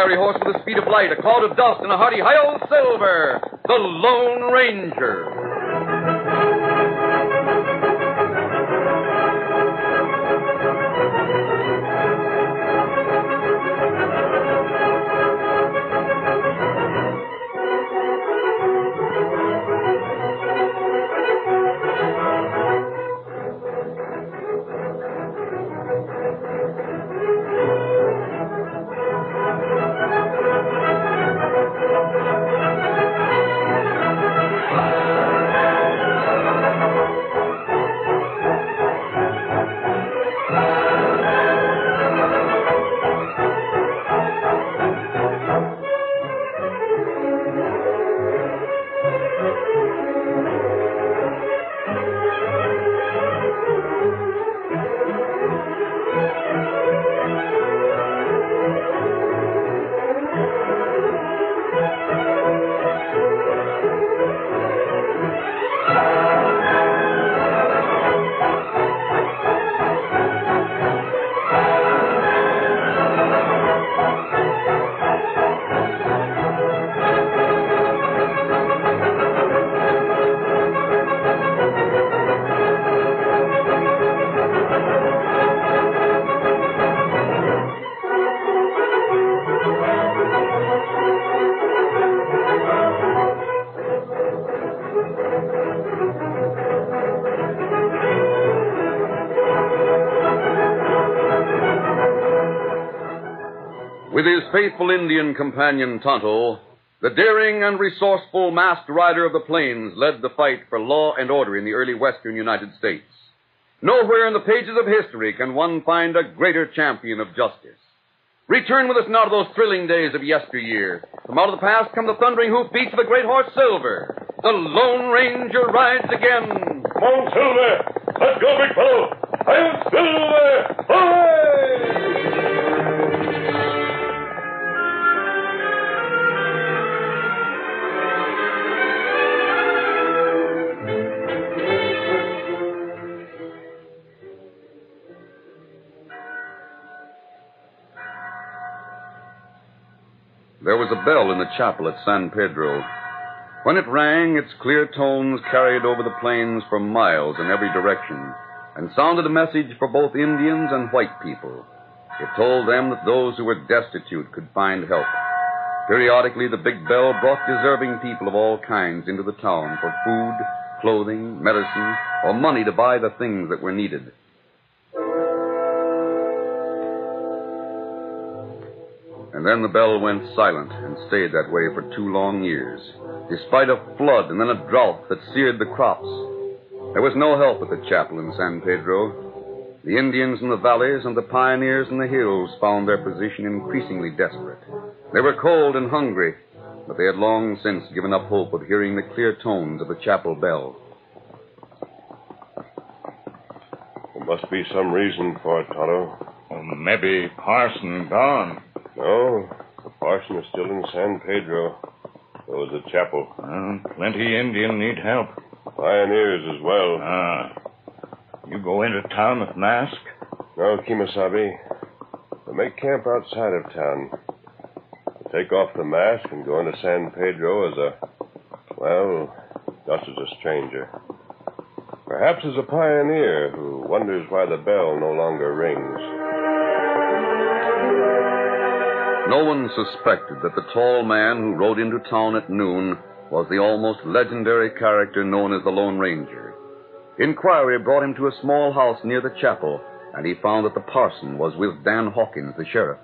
fiery horse with the speed of light, a cloud of dust, and a hearty hi-yo silver, the Lone Ranger. With his faithful Indian companion, Tonto, the daring and resourceful masked rider of the plains led the fight for law and order in the early western United States. Nowhere in the pages of history can one find a greater champion of justice. Return with us now to those thrilling days of yesteryear. From out of the past come the thundering hoofbeats of the great horse Silver. The Lone Ranger rides again. Come on, Silver. Let's go, big fellow. I'm Silver. Hooray! There was a bell in the chapel at San Pedro. When it rang, its clear tones carried over the plains for miles in every direction and sounded a message for both Indians and white people. It told them that those who were destitute could find help. Periodically, the big bell brought deserving people of all kinds into the town for food, clothing, medicine, or money to buy the things that were needed. And then the bell went silent and stayed that way for 2 long years, despite a flood and then a drought that seared the crops. There was no help at the chapel in San Pedro. The Indians in the valleys and the pioneers in the hills found their position increasingly desperate. They were cold and hungry, but they had long since given up hope of hearing the clear tones of the chapel bell. There must be some reason for it, Tonto. Maybe Parson gone. No, the parson is still in San Pedro. So is the chapel. Plenty Indian need help. Pioneers as well. You go into town with mask? No, Kemosabe. We'll make camp outside of town. We'll take off the mask and go into San Pedro as just as a stranger. Perhaps as a pioneer who wonders why the bell no longer rings. No one suspected that the tall man who rode into town at noon was the almost legendary character known as the Lone Ranger. Inquiry brought him to a small house near the chapel, and he found that the parson was with Dan Hawkins, the sheriff.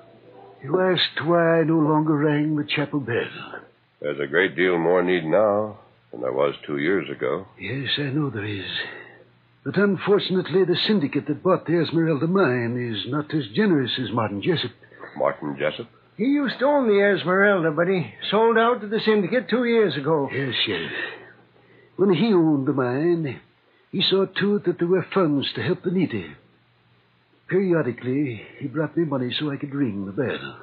You asked why I no longer rang the chapel bell. There's a great deal more need now than there was 2 years ago. Yes, I know there is. But unfortunately, the syndicate that bought the Esmeralda mine is not as generous as Martin Jessup. Martin Jessup? He used to own the Esmeralda, but he sold out to the syndicate 2 years ago. Yes, Sheriff. When he owned the mine, he saw to it that there were funds to help the needy. Periodically, he brought me money so I could ring the bell.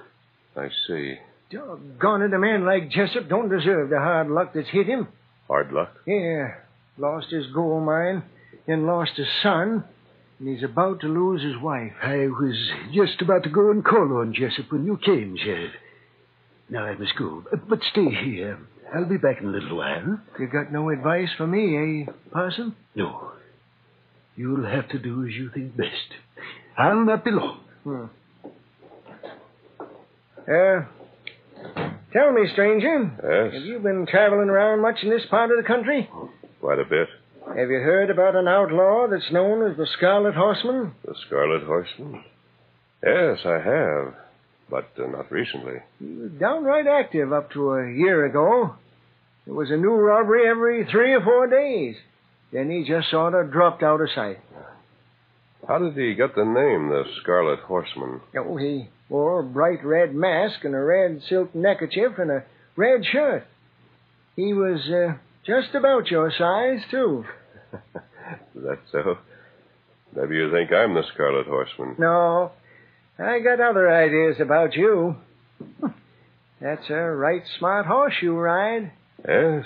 I see. Doggone it, a man like Jessup don't deserve the hard luck that's hit him. Hard luck? Yeah. Lost his gold mine, then lost his son, and he's about to lose his wife. I was just about to go and call on Jessup when you came, Sheriff. Now I must go. But stay here. I'll be back in a little while. You got no advice for me, eh, Parson? No. You'll have to do as you think best. I'll not be long. Tell me, stranger. Yes? Have you been traveling around much in this part of the country? Quite a bit. Have you heard about an outlaw that's known as the Scarlet Horseman? The Scarlet Horseman? Yes, I have. But not recently. He was downright active up to a year ago. There was a new robbery every 3 or 4 days. Then he just sort of dropped out of sight. How did he get the name, the Scarlet Horseman? Oh, he wore a bright red mask and a red silk neckerchief and a red shirt. He was just about your size, too. Is that so? Maybe you think I'm the Scarlet Horseman. No, I got other ideas about you. That's a right smart horse you ride. Yes.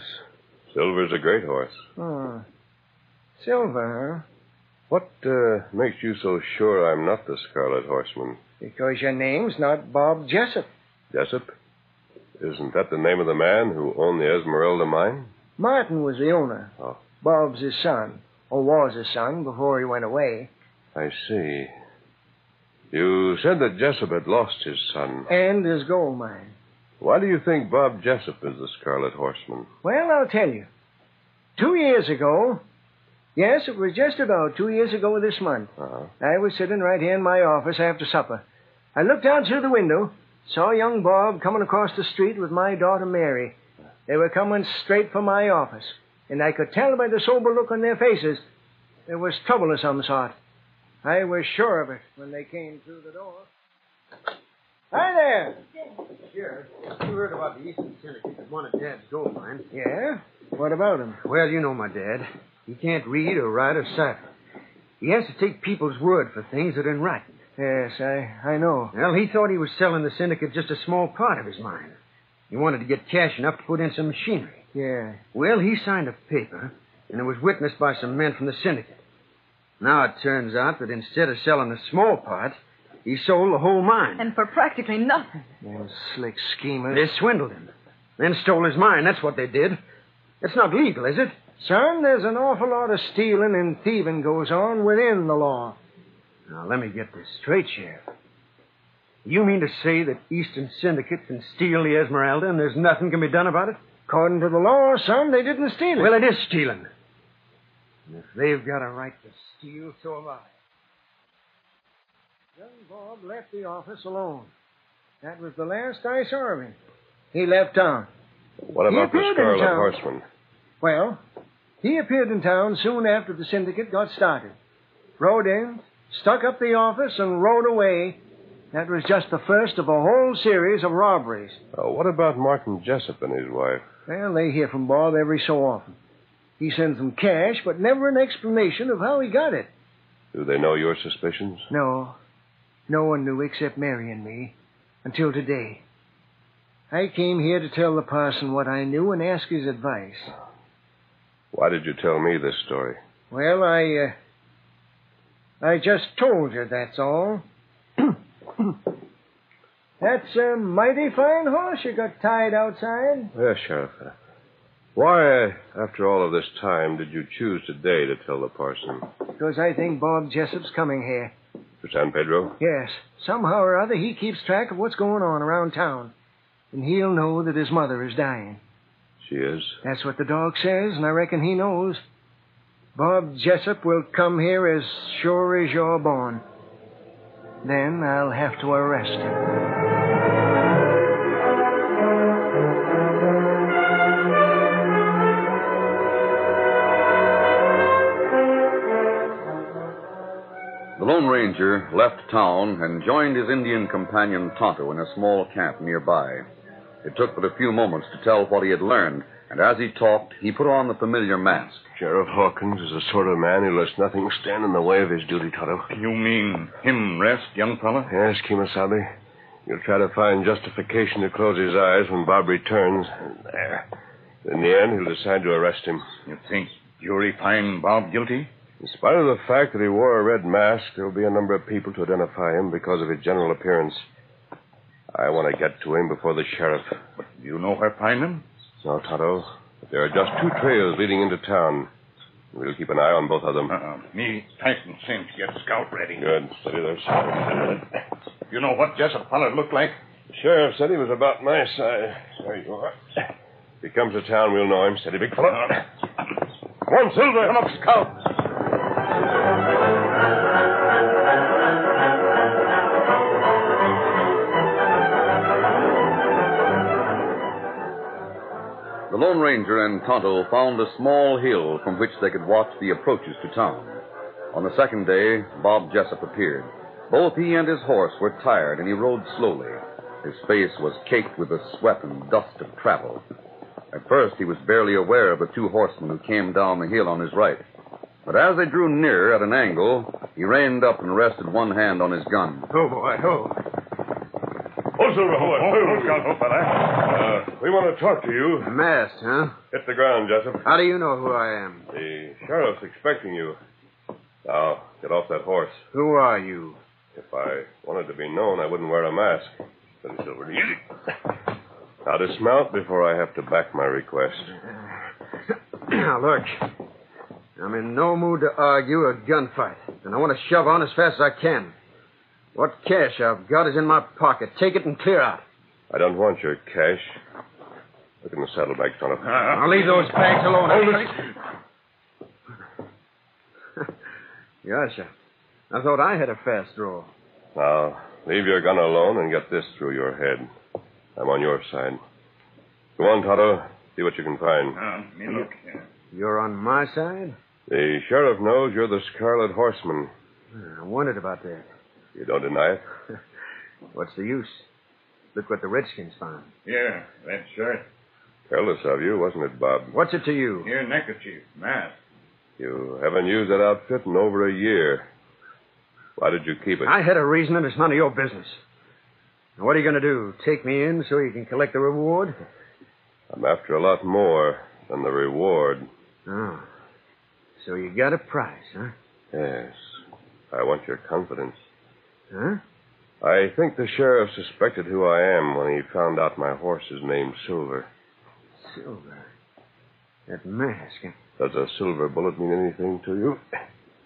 Silver's a great horse. Oh. Silver, huh? What makes you so sure I'm not the Scarlet Horseman? Because your name's not Bob Jessup. Jessup? Isn't that the name of the man who owned the Esmeralda mine? Martin was the owner. Oh. Bob's his son, or was his son before he went away. I see. You said that Jessup had lost his son. And his gold mine. Why do you think Bob Jessup is the Scarlet Horseman? Well, I'll tell you. 2 years ago, yes, it was just about 2 years ago this month, I was sitting right here in my office after supper. I looked out through the window, saw young Bob coming across the street with my daughter Mary. They were coming straight for my office, and I could tell by the sober look on their faces there was trouble of some sort. I was sure of it when they came through the door. Hi there. Sheriff, you heard about the Eastern Syndicate that wanted Dad's gold mine. Yeah? What about him? Well, you know my dad. He can't read or write or cipher. He has to take people's word for things that are in writing. Yes, I know. Well, he thought he was selling the syndicate just a small part of his mine. He wanted to get cash enough to put in some machinery. Yeah. Well, he signed a paper, and it was witnessed by some men from the syndicate. Now it turns out that instead of selling a small part, he sold the whole mine. And for practically nothing. Those slick schemers. They swindled him. Then stole his mine. That's what they did. It's not legal, is it? Son, there's an awful lot of stealing and thieving goes on within the law. Now, let me get this straight, Sheriff. You mean to say that Eastern Syndicate can steal the Esmeralda and there's nothing can be done about it? According to the law, son, they didn't steal it. Well, it is stealing. And if they've got a right to steal, so have I. Young Bob left the office alone. That was the last I saw of him. He left town. What about the Scarlet Horseman? Well, he appeared in town soon after the syndicate got started. Rode in, stuck up the office, and rode away. That was just the first of a whole series of robberies. What about Martin Jessup and his wife? Well, they hear from Bob every so often. He sends them cash, but never an explanation of how he got it. Do they know your suspicions? No. No one knew except Mary and me. Until today. I came here to tell the parson what I knew and ask his advice. Why did you tell me this story? Well, I just told you, that's all. That's a mighty fine horse you got tied outside. Yes, Sheriff. Why, after all of this time, did you choose today to tell the parson? Because I think Bob Jessup's coming here. To San Pedro? Yes. Somehow or other, he keeps track of what's going on around town. And he'll know that his mother is dying. She is? That's what the dog says, and I reckon he knows. Bob Jessup will come here as sure as you're born. Then I'll have to arrest him. The Lone Ranger left town and joined his Indian companion Tonto in a small camp nearby. It took but a few moments to tell what he had learned, and as he talked, he put on the familiar mask. Sheriff Hawkins is the sort of man who lets nothing stand in the way of his duty, Tonto. You mean him rest, young fella? Yes, Kemosabe. You'll try to find justification to close his eyes when Bob returns. There. In the end, he'll decide to arrest him. You think jury find Bob guilty? In spite of the fact that he wore a red mask, there'll be a number of people to identify him because of his general appearance. I want to get to him before the sheriff. But do you know where to find him? No, Tonto. But there are just 2 trails leading into town. We'll keep an eye on both of them. Me tighten cinch, get scout ready. Good. Steady there, sir. You know what Jessup feller looked like? The sheriff said he was about my size. There you are. If he comes to town, we'll know him. Steady, big fella. Come on, Silver. Come up, Scout. The Lone Ranger and Tonto found a small hill from which they could watch the approaches to town. On the second day, Bob Jessup appeared. Both he and his horse were tired, and he rode slowly. His face was caked with the sweat and dust of travel. At first, he was barely aware of the 2 horsemen who came down the hill on his right. But as they drew near at an angle, he reined up and rested one hand on his gun. Oh, boy, oh. Oh, Silver, we want to talk to you. Masked, huh? Hit the ground, Jessup. How do you know who I am? The sheriff's expecting you. Now, get off that horse. Who are you? If I wanted to be known, I wouldn't wear a mask. Steady, Silver, easy. Now, dismount before I have to back my request. Now, look. I'm in no mood to argue a gunfight, and I want to shove on as fast as I can. What cash I've got is in my pocket. Take it and clear out. I don't want your cash. Look in the saddlebags, Tonto. I'll leave those bags alone. Hold it. Yasha. I thought I had a fast draw. Now, leave your gun alone and get this through your head. I'm on your side. Go on, Tonto. See what you can find. Me look here. You're on my side? The sheriff knows you're the Scarlet Horseman. I wondered about that. You don't deny it? What's the use? Look what the Redskins found. Yeah, that shirt. Careless of you, wasn't it, Bob? What's it to you? Here, neckerchief, mask. You haven't used that outfit in over a year. Why did you keep it? I had a reason, and it's none of your business. Now, what are you going to do? Take me in so you can collect the reward? I'm after a lot more than the reward. Oh. So you got a prize, huh? Yes. I want your confidence. Huh? I think the sheriff suspected who I am when he found out my horse is named Silver. Silver? That mask. Does a silver bullet mean anything to you?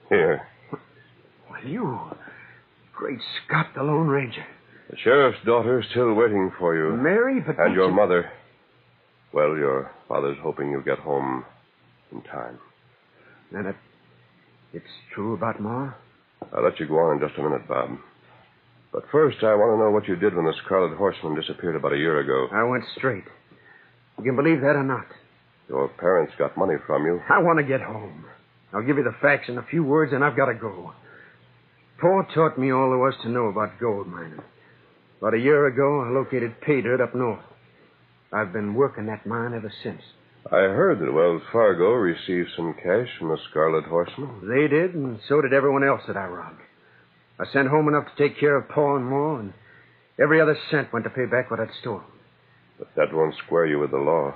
Here. Why, you... Great Scott, the Lone Ranger. The sheriff's daughter's still waiting for you. Mary, but... And your mother. Well, your father's hoping you'll get home in time. Then it's true about Ma? I'll let you go on in just a minute, Bob. But first, I want to know what you did when the Scarlet Horseman disappeared about a year ago. I went straight. You can believe that or not? Your parents got money from you. I want to get home. I'll give you the facts in a few words, and I've got to go. Pa taught me all there was to know about gold mining. About a year ago, I located Pedro up north. I've been working that mine ever since. I heard that Wells Fargo received some cash from the Scarlet Horseman. They did, and so did everyone else that I robbed. I sent home enough to take care of Pa and Ma, and every other cent went to pay back what I'd stolen. But that won't square you with the law.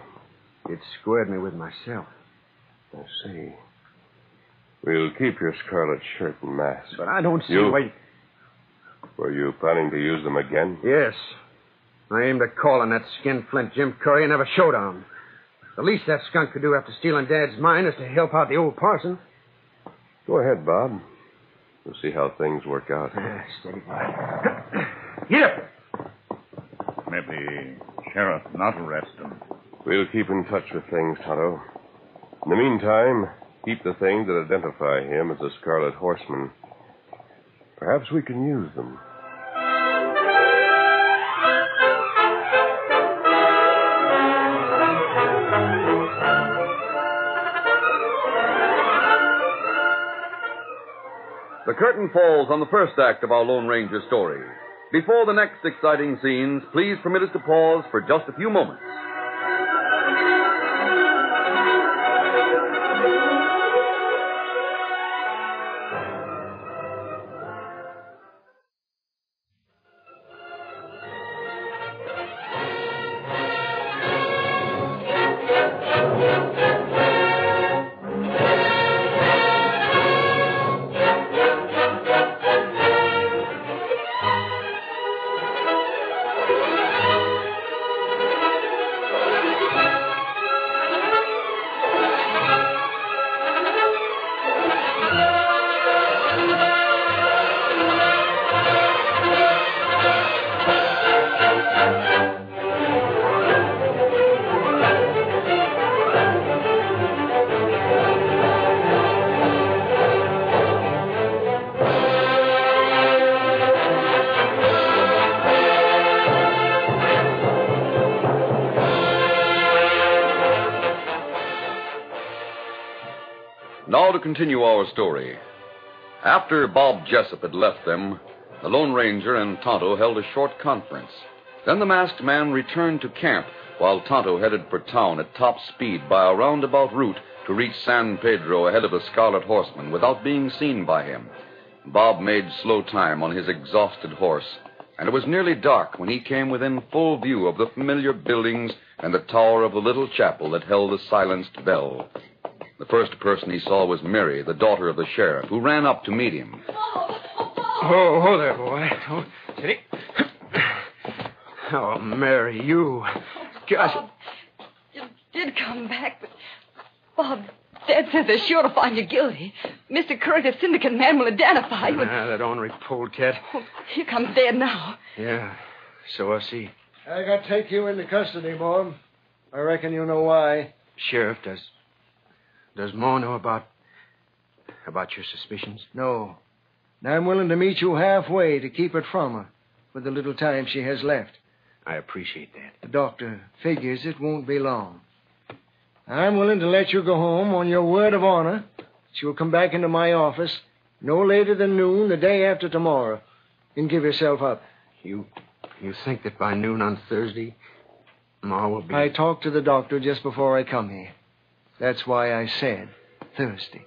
It squared me with myself. I see. We'll keep your scarlet shirt and mask. But I don't see why... Were you planning to use them again? Yes. I aimed at calling that skinflint Jim Curry and have a showdown. The least that skunk could do after stealing Dad's mine is to help out the old parson. Go ahead, Bob. We'll see how things work out. Steady, boy. Get up! Maybe sheriff not arrest him. We'll keep in touch with things, Tonto. In the meantime, keep the things that identify him as the Scarlet Horseman. Perhaps we can use them. The curtain falls on the first act of our Lone Ranger story. Before the next exciting scenes, please permit us to pause for just a few moments. to continue our story. After Bob Jessup had left them, the Lone Ranger and Tonto held a short conference. Then the masked man returned to camp while Tonto headed for town at top speed by a roundabout route to reach San Pedro ahead of the Scarlet Horseman without being seen by him. Bob made slow time on his exhausted horse, and it was nearly dark when he came within full view of the familiar buildings and the tower of the little chapel that held the silenced bell. The first person he saw was Mary, the daughter of the sheriff, who ran up to meet him. Oh, there, boy. Oh, steady. Oh, Mary, you... Gosh. Bob, you did come back, but... Bob, Dad says they're sure to find you guilty. Mr. Curtis, syndicate man, will identify you. That ornery polecat. Oh, here comes Dad now. Yeah, so I see. I got to take you into custody, Bob. I reckon you know why. Sheriff, does Ma know about your suspicions? No. And I'm willing to meet you halfway to keep it from her for the little time she has left. I appreciate that. The doctor figures it won't be long. I'm willing to let you go home on your word of honor that you'll come back into my office no later than noon the day after tomorrow and give yourself up. You think that by noon on Thursday, Ma will be... I talked to the doctor just before I come here. That's why I said Thursday.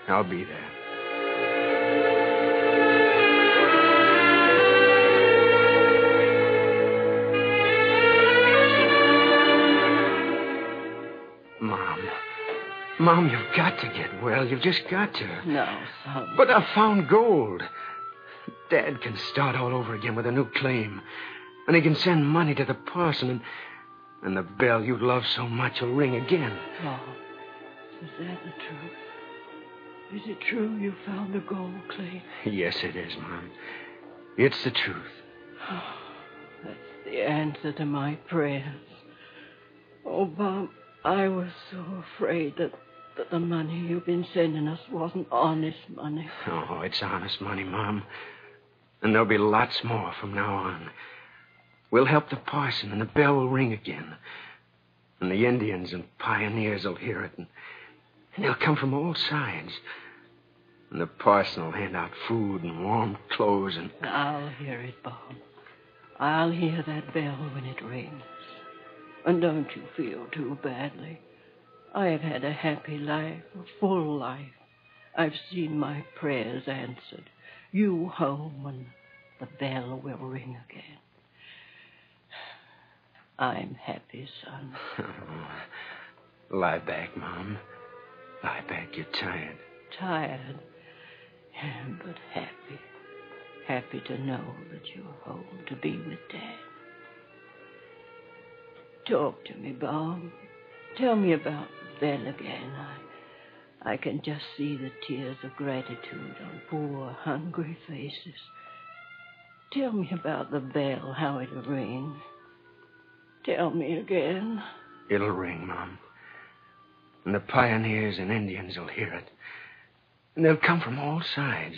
I'll be there. Mom, you've got to get well. You've just got to. No, son. But I found gold. Dad can start all over again with a new claim. And he can send money to the parson, and the bell you love so much will ring again. Oh, is that the truth? Is it true you found the gold, Clay? Yes, it is, Mom. It's the truth. Oh, that's the answer to my prayers. Oh, Bob, I was so afraid that the money you've been sending us wasn't honest money. Oh, it's honest money, Mom. And there'll be lots more from now on. We'll help the parson, and the bell will ring again. And the Indians and pioneers will hear it, and they'll come from all sides. And the parson will hand out food and warm clothes and... I'll hear it, Bob. I'll hear that bell when it rings. And don't you feel too badly. I have had a happy life, a full life. I've seen my prayers answered. You home, and the bell will ring again. I'm happy, son. Oh, lie back, Mom. Lie back. You're tired. Tired, but happy. Happy to know that you're home to be with Dad. Talk to me, Bob. Tell me about Belle again. I can just see the tears of gratitude on poor, hungry faces. Tell me about the bell, how it'll ring. Tell me again. It'll ring, Mom. And the pioneers and Indians will hear it. And they'll come from all sides.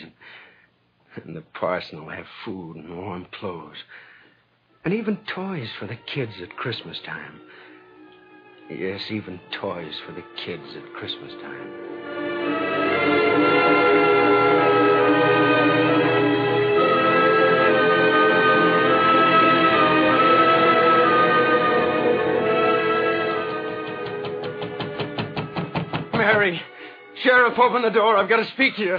And the parson will have food and warm clothes. And even toys for the kids at Christmas time. Yes, even toys for the kids at Christmas time. Mary, Sheriff, open the door. I've got to speak to you.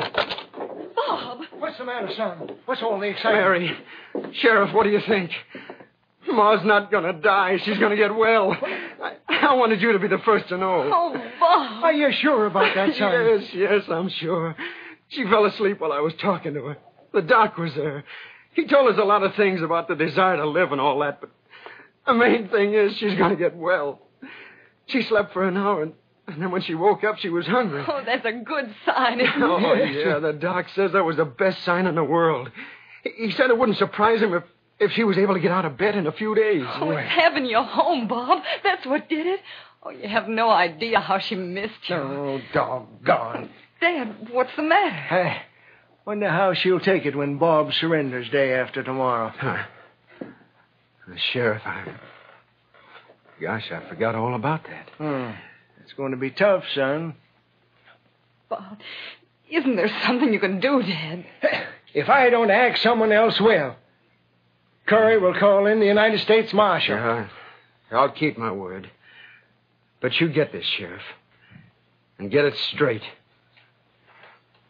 Bob! What's the matter, son? What's all the excitement? Mary, Sheriff, what do you think? Ma's not going to die. She's going to get well. I wanted you to be the first to know. Oh, Bob! Are you sure about that, son? Yes, I'm sure. She fell asleep while I was talking to her. The doc was there. He told us a lot of things about the desire to live and all that, but the main thing is she's going to get well. She slept for an hour, and then when she woke up, she was hungry. Oh, that's a good sign, isn't it? Oh, yeah, the doc says that was the best sign in the world. He said it wouldn't surprise him if she was able to get out of bed in a few days. Oh, it's having you home, Bob. That's what did it. Oh, you have no idea how she missed you. Oh, doggone. Dad, what's the matter? I wonder how she'll take it when Bob surrenders day after tomorrow. Sheriff, Gosh, I forgot all about that. It's going to be tough, son. Bob, isn't there something you can do, Dad? If I don't act, someone else will. Curry will call in the United States Marshal. Yeah, I'll keep my word. But you get this, Sheriff. And get it straight.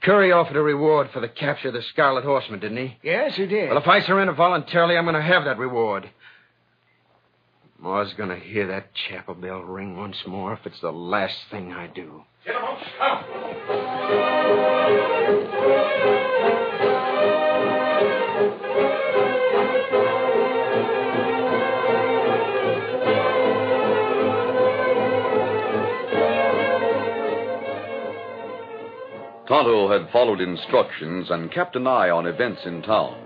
Curry offered a reward for the capture of the Scarlet Horseman, didn't he? Yes, he did. Well, if I surrender voluntarily, I'm going to have that reward. Ma's going to hear that chapel bell ring once more if it's the last thing I do. Gentlemen, out! Tonto had followed instructions and kept an eye on events in town.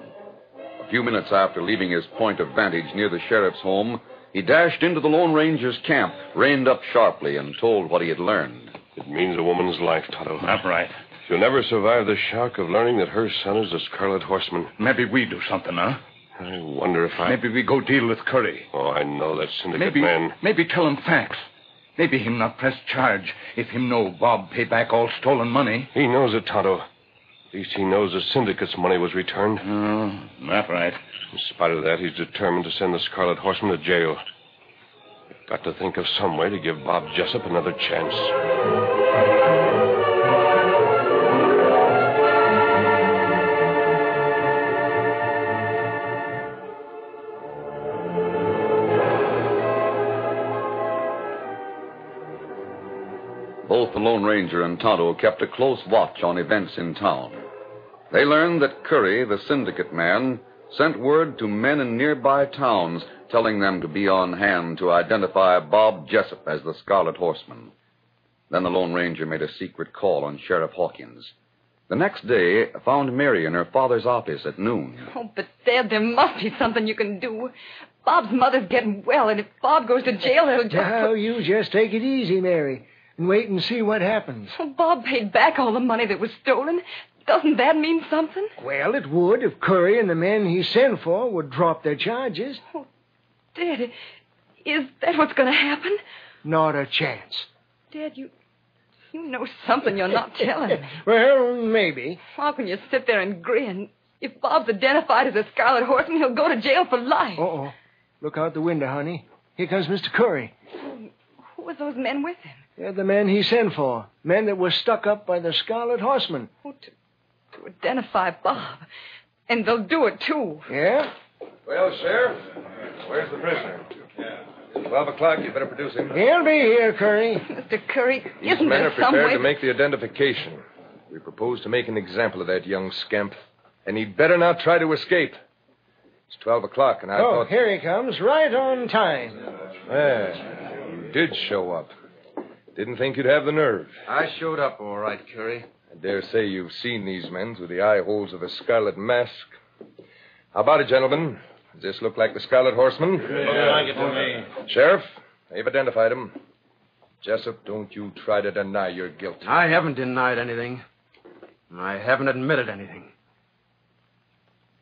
A few minutes after leaving his point of vantage near the sheriff's home, he dashed into the Lone Ranger's camp, reined up sharply, and told what he had learned. It means a woman's life, Tonto. That's right. She'll never survive the shock of learning that her son is the Scarlet Horseman. Maybe we do something, huh? I wonder if I... Maybe we go deal with Curry. Oh, I know that syndicate man. Maybe tell him facts. Maybe him not press charge if him know Bob pay back all stolen money. He knows it, Tonto. At least he knows the syndicate's money was returned. That's right. In spite of that, he's determined to send the Scarlet Horseman to jail. We've got to think of some way to give Bob Jessup another chance. Both the Lone Ranger and Tonto kept a close watch on events in town. They learned that Curry, the syndicate man, sent word to men in nearby towns telling them to be on hand to identify Bob Jessup as the Scarlet Horseman. Then the Lone Ranger made a secret call on Sheriff Hawkins. The next day found Mary in her father's office at noon. Oh, but Dad, there must be something you can do. Bob's mother's getting well, and if Bob goes to jail, he'll just... Now, you just take it easy, Mary, and wait and see what happens. Oh, Bob paid back all the money that was stolen. Doesn't that mean something? Well, it would if Curry and the men he sent for would drop their charges. Oh, Dad, is that what's going to happen? Not a chance. Dad, you know something you're not telling me. Well, maybe. How can you sit there and grin? If Bob's identified as a Scarlet Horseman, he'll go to jail for life. Uh-oh. Look out the window, honey. Here comes Mr. Curry. Who were those men with him? They're the men he sent for. Men that were stuck up by the Scarlet Horseman. Oh, to identify Bob. And they'll do it, too. Yeah? Well, Sheriff, where's the prisoner? 12 o'clock, you better produce him. He'll be here, Curry. Mr. Curry, These isn't men there are some prepared way... to make the identification. We propose to make an example of that young scamp. And he'd better not try to escape. It's 12 o'clock, and I thought... here he comes, right on time. Yeah, you did show up. Didn't think you'd have the nerve. I showed up all right, Curry. I dare say you've seen these men through the eye holes of a scarlet mask. How about it, gentlemen? Does this look like the Scarlet Horseman? Like it to me. Sheriff, they've identified him. Jessup, don't you try to deny your guilt. I haven't denied anything. I haven't admitted anything.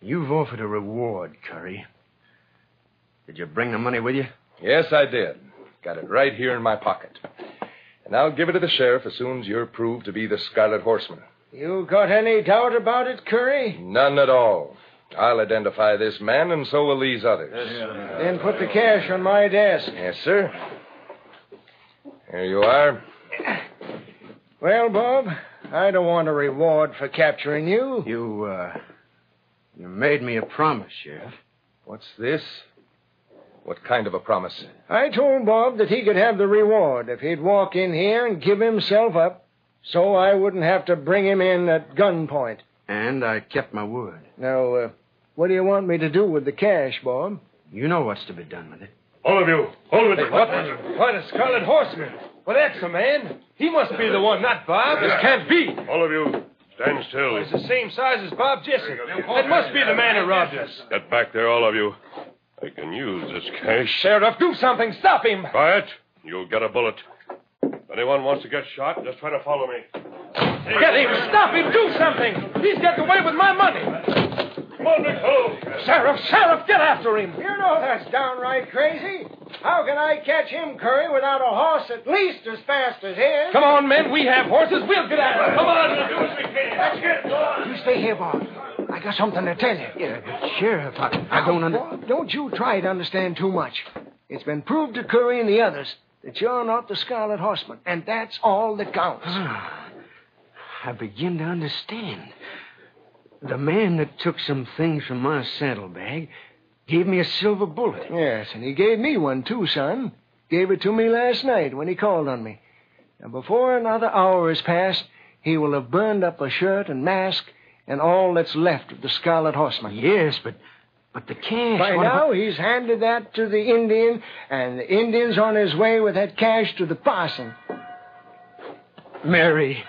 You've offered a reward, Curry. Did you bring the money with you? Yes, I did. Got it right here in my pocket. And I'll give it to the sheriff as soon as you're proved to be the Scarlet Horseman. You got any doubt about it, Curry? None at all. I'll identify this man, and so will these others. Then put the cash on my desk. Yes, sir. Here you are. Well, Bob, I don't want a reward for capturing you. You made me a promise, Sheriff. What's this? What kind of a promise? I told Bob that he could have the reward if he'd walk in here and give himself up, so I wouldn't have to bring him in at gunpoint. And I kept my word. Now, what do you want me to do with the cash, Bob? You know what's to be done with it. All of you, hold it. What a Scarlet Horseman. Well, that's the man. He must be the one, not Bob. This can't be. All of you, stand still. He's the same size as Bob Jessup. That must be the man who robbed us. Get back there, all of you. I can use this cash. Sheriff, do something. Stop him. Quiet. You'll get a bullet. If anyone wants to get shot, just try to follow me. Get him. Stop him. Do something. He's getting away with my money. Come on, big fellow. Sheriff, get after him. You know that's downright crazy. How can I catch him, Curry, without a horse at least as fast as his? Come on, men. We have horses. We'll get after him. Come on, we'll do as we can. Let's get it. You stay here, Bob. I got something to tell you. Yeah, but Sheriff, I don't Bob, don't you try to understand too much. It's been proved to Curry and the others that you're not the Scarlet Horseman, and that's all that counts. I begin to understand. The man that took some things from my saddlebag gave me a silver bullet. Yes, and he gave me one, too, son. Gave it to me last night when he called on me. And before another hour has passed, he will have burned up a shirt and mask and all that's left of the Scarlet Horseman. Yes, but the cash... By now, he's handed that to the Indian, and the Indian's on his way with that cash to the parson. Mary,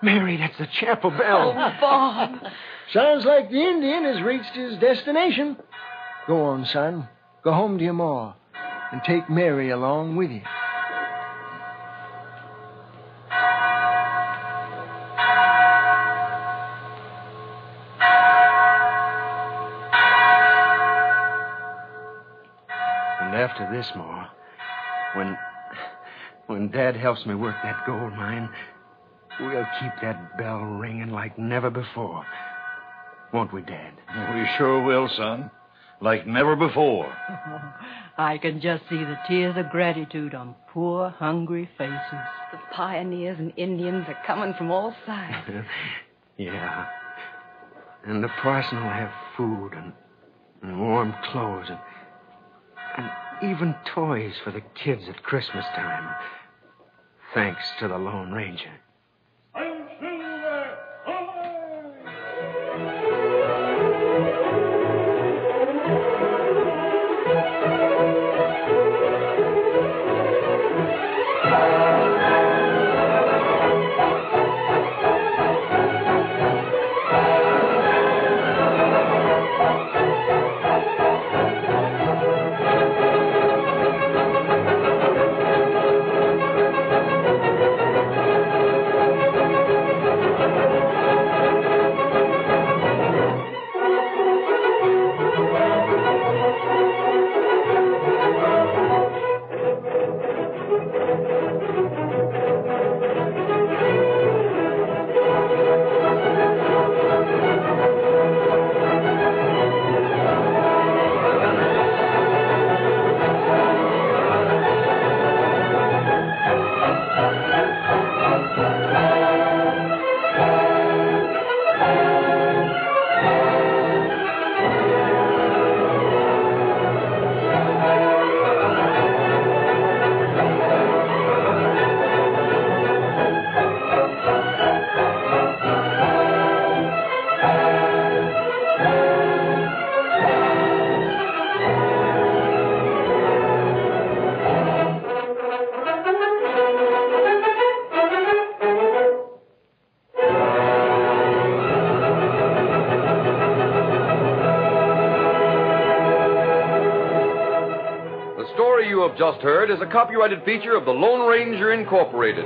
that's the chapel bell. Oh, Bob. Sounds like the Indian has reached his destination. Go on, son. Go home to your ma, and take Mary along with you. And after this, Ma, when Dad helps me work that gold mine, we'll keep that bell ringing like never before. Won't we, Dad? We sure will, son. Like never before. I can just see the tears of gratitude on poor, hungry faces. The pioneers and Indians are coming from all sides. Yeah. And the parson will have food and warm clothes and even toys for the kids at Christmas time. Thanks to the Lone Ranger. Just heard is a copyrighted feature of the Lone Ranger Incorporated.